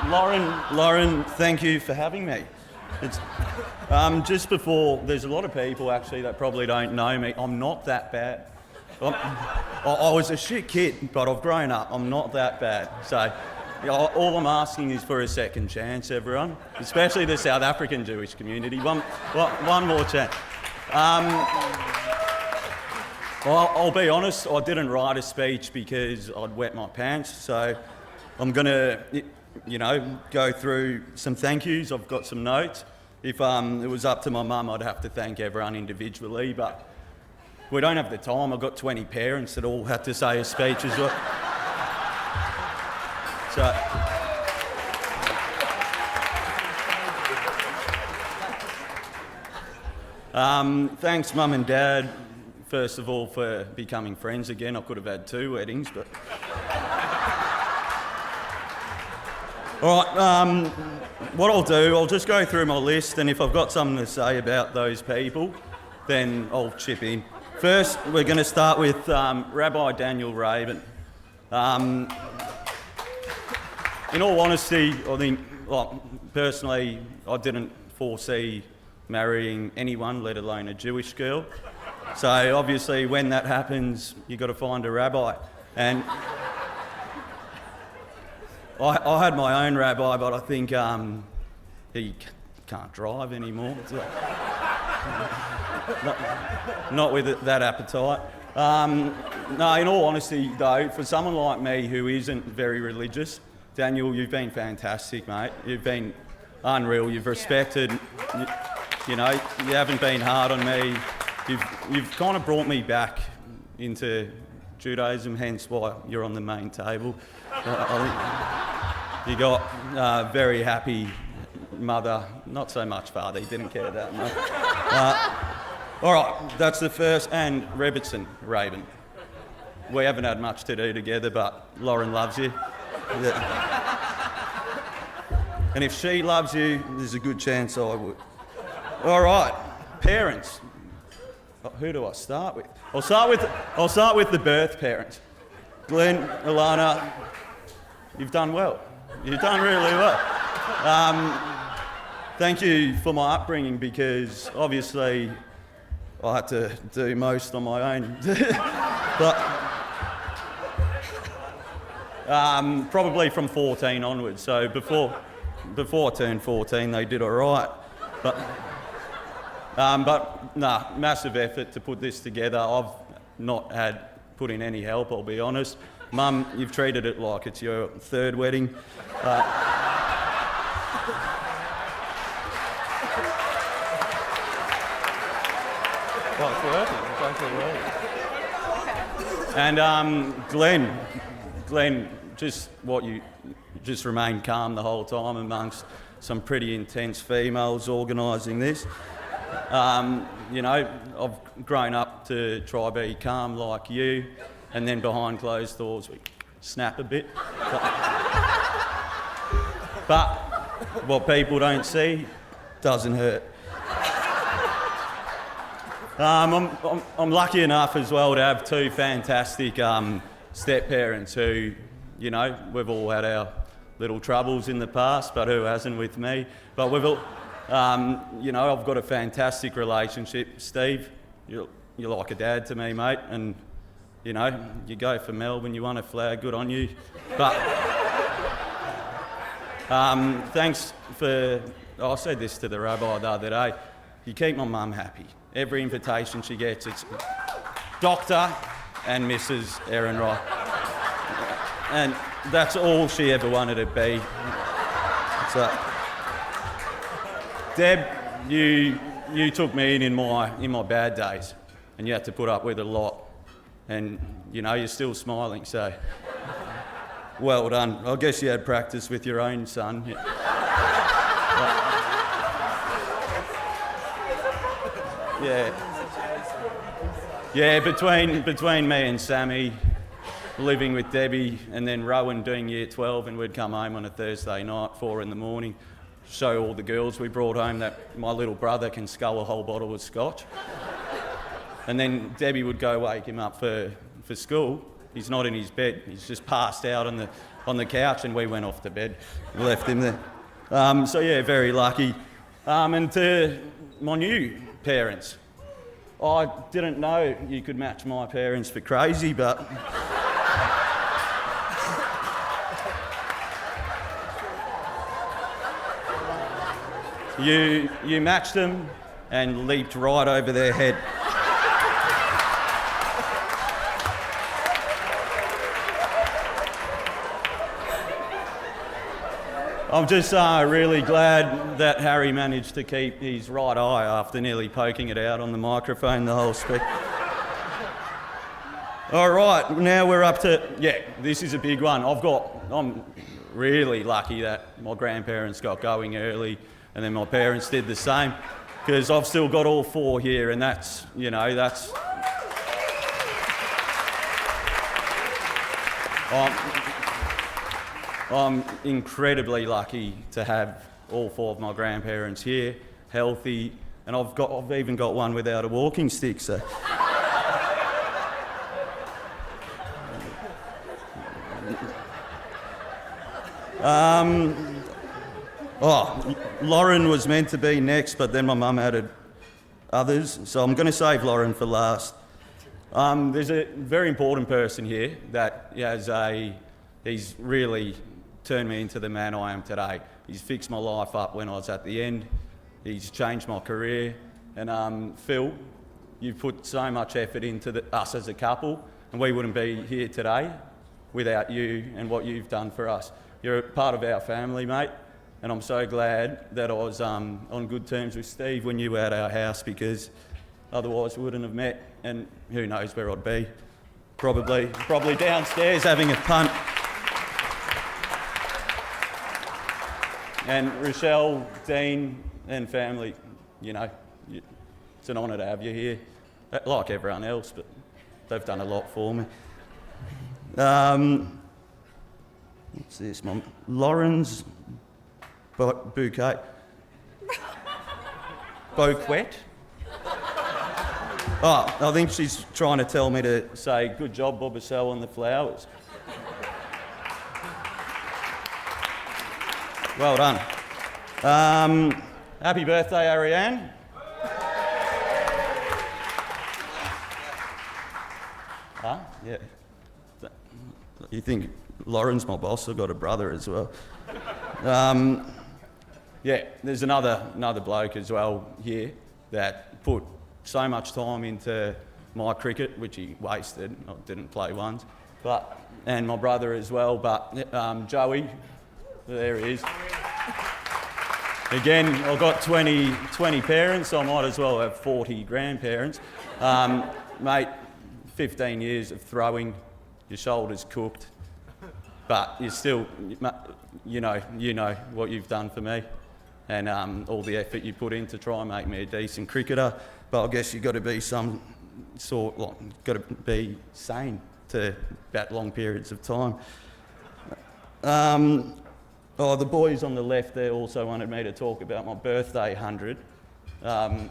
Lauren, thank you for having me. It's, just before, there's a lot of people actually that probably don't know me. I'm not that bad. I was a shit kid, but I've grown up. I'm not that bad. So all I'm asking is for a second chance, everyone, especially the South African Jewish community. One more chance. Well, I'll be honest, I didn't write a speech because I'd wet my pants, so I'm going to, go through some thank yous. I've got some notes. If it was up to my mum, I'd have to thank everyone individually, but we don't have the time. I've got 20 parents that all had to say a speech as well. So, thanks, Mum and Dad, first of all, for becoming friends again. I could have had 2 weddings, but... All right, what I'll do, I'll just go through my list, and if I've got something to say about those people, then I'll chip in. First, we're going to start with Rabbi Daniel Rabin. In all honesty, I think, personally, I didn't foresee marrying anyone, let alone a Jewish girl. So obviously, when that happens, you've got to find a rabbi. And I had my own rabbi, but I think he can't drive anymore. Not with that appetite. No, in all honesty, though, for someone like me who isn't very religious, Daniel, you've been fantastic, mate. You've been unreal. You've respected, you haven't been hard on me. You've kind of brought me back into Judaism, hence why you're on the main table. I think you got a very happy mother, not so much father, he didn't care that much. All right, that's the first, and Rebbitzin, Rabin. We haven't had much to do together, but Lauren loves you. And if she loves you, there's a good chance I would. All right, parents. Who do I start with? I'll start with the birth parents. Glenn, Alana, you've done well. You've done really well. Thank you for my upbringing, because obviously I had to do most on my own. But probably from 14 onwards. So before I turned 14, they did all right. But massive effort to put this together. I've not put in any help, I'll be honest. Mum, you've treated it like it's your 3rd wedding. And Glenn, just remain calm the whole time amongst some pretty intense females organising this. I've grown up to try be calm like you, and then behind closed doors we snap a bit. But what people don't see doesn't hurt. I'm lucky enough as well to have 2 fantastic step-parents who, we've all had our little troubles in the past, but who hasn't with me? But we've all, I've got a fantastic relationship. Steve, you're like a dad to me, mate, and, you go for Melbourne, you won a flag, good on you. But thanks for, I said this to the rabbi the other day, you keep my mum happy. Every invitation she gets, it's Dr. and Mrs. Erin Wright. And that's all she ever wanted to be. So, Deb, you took me in my bad days, and you had to put up with a lot. And, you're still smiling, so well done. I guess you had practice with your own son. Yeah, between me and Sammy, living with Debbie, and then Rowan doing year 12, and we'd come home on a Thursday night, 4 a.m, show all the girls we brought home that my little brother can scull a whole bottle of scotch. And then Debbie would go wake him up for school. He's not in his bed, he's just passed out on on the couch, and we went off to bed. Left him there. So yeah, very lucky. And to my new parents, I didn't know you could match my parents for crazy, but you matched them and leaped right over their head. I'm just really glad that Harry managed to keep his right eye after nearly poking it out on the microphone the whole speech. All right, now we're up to, this is a big one. I'm really lucky that my grandparents got going early and then my parents did the same, because I've still got all four here, and that's. I'm incredibly lucky to have all four of my grandparents here, healthy, and I've even got one without a walking stick. So, Lauren was meant to be next, but then my mum added others, so I'm going to save Lauren for last. There's a very important person here that he's really turned me into the man I am today. He's fixed my life up when I was at the end. He's changed my career. And Phil, you've put so much effort into us as a couple, and we wouldn't be here today without you and what you've done for us. You're a part of our family, mate, and I'm so glad that I was on good terms with Steve when you were at our house, because otherwise we wouldn't have met, and who knows where I'd be. Probably downstairs having a punt. And Rochelle, Dean and family, it's an honour to have you here, like everyone else, but they've done a lot for me. What's this, Mum? Lauren's bouquet. Bouquet? Oh, I think she's trying to tell me to say, good job, Bobbicell, on the flowers. Well done. Happy birthday, Ariane. Yeah. You think Lauren's my boss? I've got a brother as well. There's another bloke as well here that put so much time into my cricket, which he wasted. I didn't play once. And my brother as well, but Joey, there he is. Again, I've got 20 parents, so I might as well have 40 grandparents. Mate, 15 years of throwing, your shoulder's cooked, but you're still, you know what you've done for me, and all the effort you put in to try and make me a decent cricketer. But I guess you've got to be got to be sane to that long periods of time. The boys on the left there also wanted me to talk about my birthday 100. I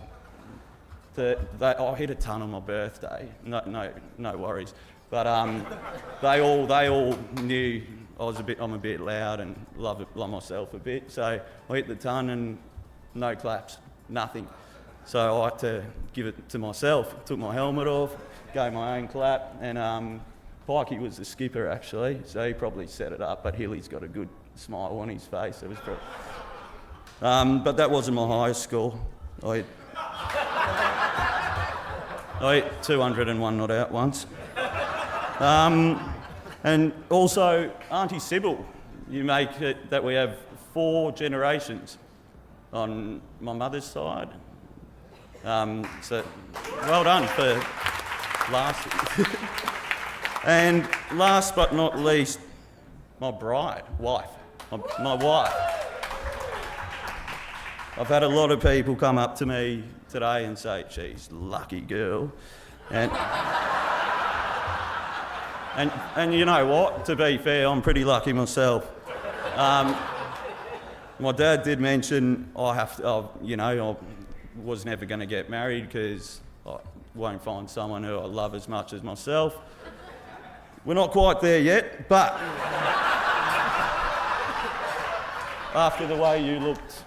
hit a ton on my birthday. No worries. But they all knew I'm a bit loud and love myself a bit. So I hit the ton and no claps, nothing. So I had to give it to myself. Took my helmet off, gave my own clap, and Pikey was the skipper actually, so he probably set it up. But Hilly's got a good smile on his face. It was but that wasn't my highest score. I hit 201 not out once. And also, Auntie Sybil, you make it that we have 4 generations on my mother's side. So well done for last. And last but not least, my wife. My wife. I've had a lot of people come up to me today and say, she's a lucky girl. And you know what? To be fair, I'm pretty lucky myself. My dad did mention I was never going to get married because I won't find someone who I love as much as myself. We're not quite there yet, but after the way you looked,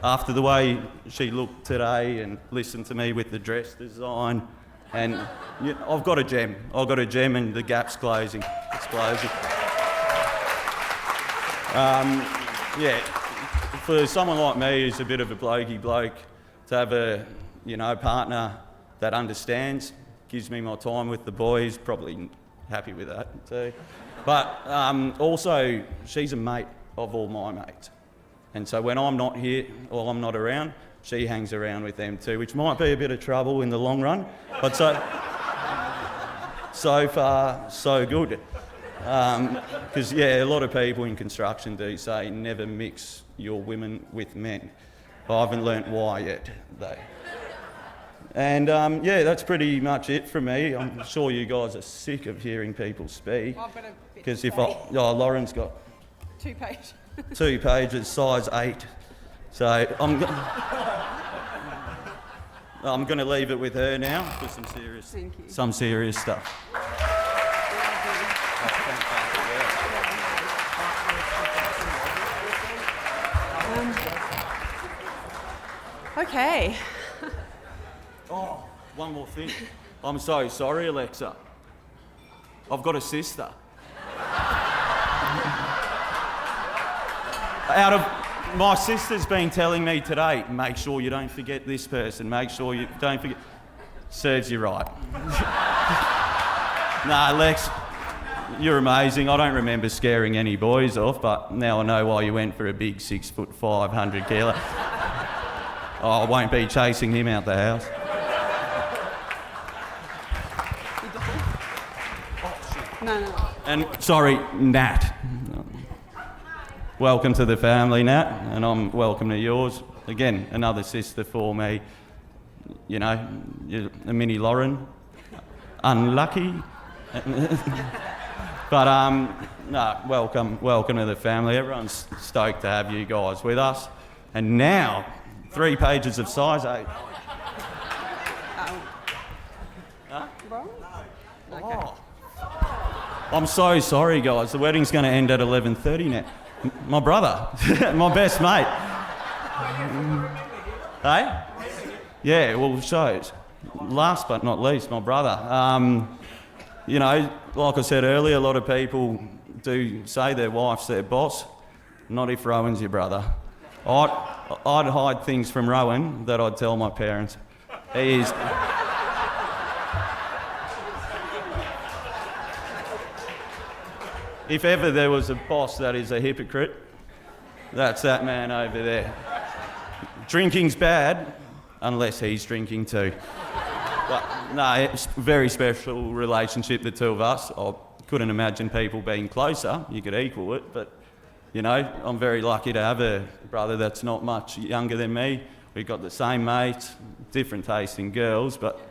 after the way she looked today and listened to me with the dress design, and I've got a gem. I've got a gem and the gap's closing. It's closing. Yeah, for someone like me who's a bit of a blokey bloke, to have a partner that understands, gives me my time with the boys, probably happy with that too. But also, she's a mate of all my mates. And so when I'm not here or I'm not around, she hangs around with them too, which might be a bit of trouble in the long run. But so far, so good. Because, a lot of people in construction do say never mix your women with men. I haven't learnt why yet, though. And, that's pretty much it from me. I'm sure you guys are sick of hearing people speak. I've got a bit Because to say. Lauren's got 2 pages. 2 pages, size 8. So I'm going to leave it with her now for Thank you. some serious stuff. Okay. Oh, one more thing. I'm so sorry, Alexa. I've got a sister. My sister's been telling me today, make sure you don't forget this person, make sure you don't forget. Serves you right. Nah, Lex, you're amazing. I don't remember scaring any boys off, but now I know why you went for a big 6'5", 100 kilo. Oh, I won't be chasing him out the house. No. And sorry, Nat. Welcome to the family, Nat, and I'm welcome to yours. Again, another sister for me. You're a mini Lauren. Unlucky. But welcome to the family. Everyone's stoked to have you guys with us. And now, 3 pages of size 8. Wrong? Okay. Oh. I'm so sorry, guys. The wedding's going to end at 11:30 now. My brother, my best mate. Hey? Yeah, well, shows. Last but not least, my brother. Like I said earlier, a lot of people do say their wife's their boss. Not if Rowan's your brother. I'd hide things from Rowan that I'd tell my parents. He is... If ever there was a boss that is a hypocrite, that's that man over there. Drinking's bad, unless he's drinking too. But no, it's a very special relationship, the two of us. I couldn't imagine people being closer. You could equal it, but, I'm very lucky to have a brother that's not much younger than me. We've got the same mates, different taste in girls, but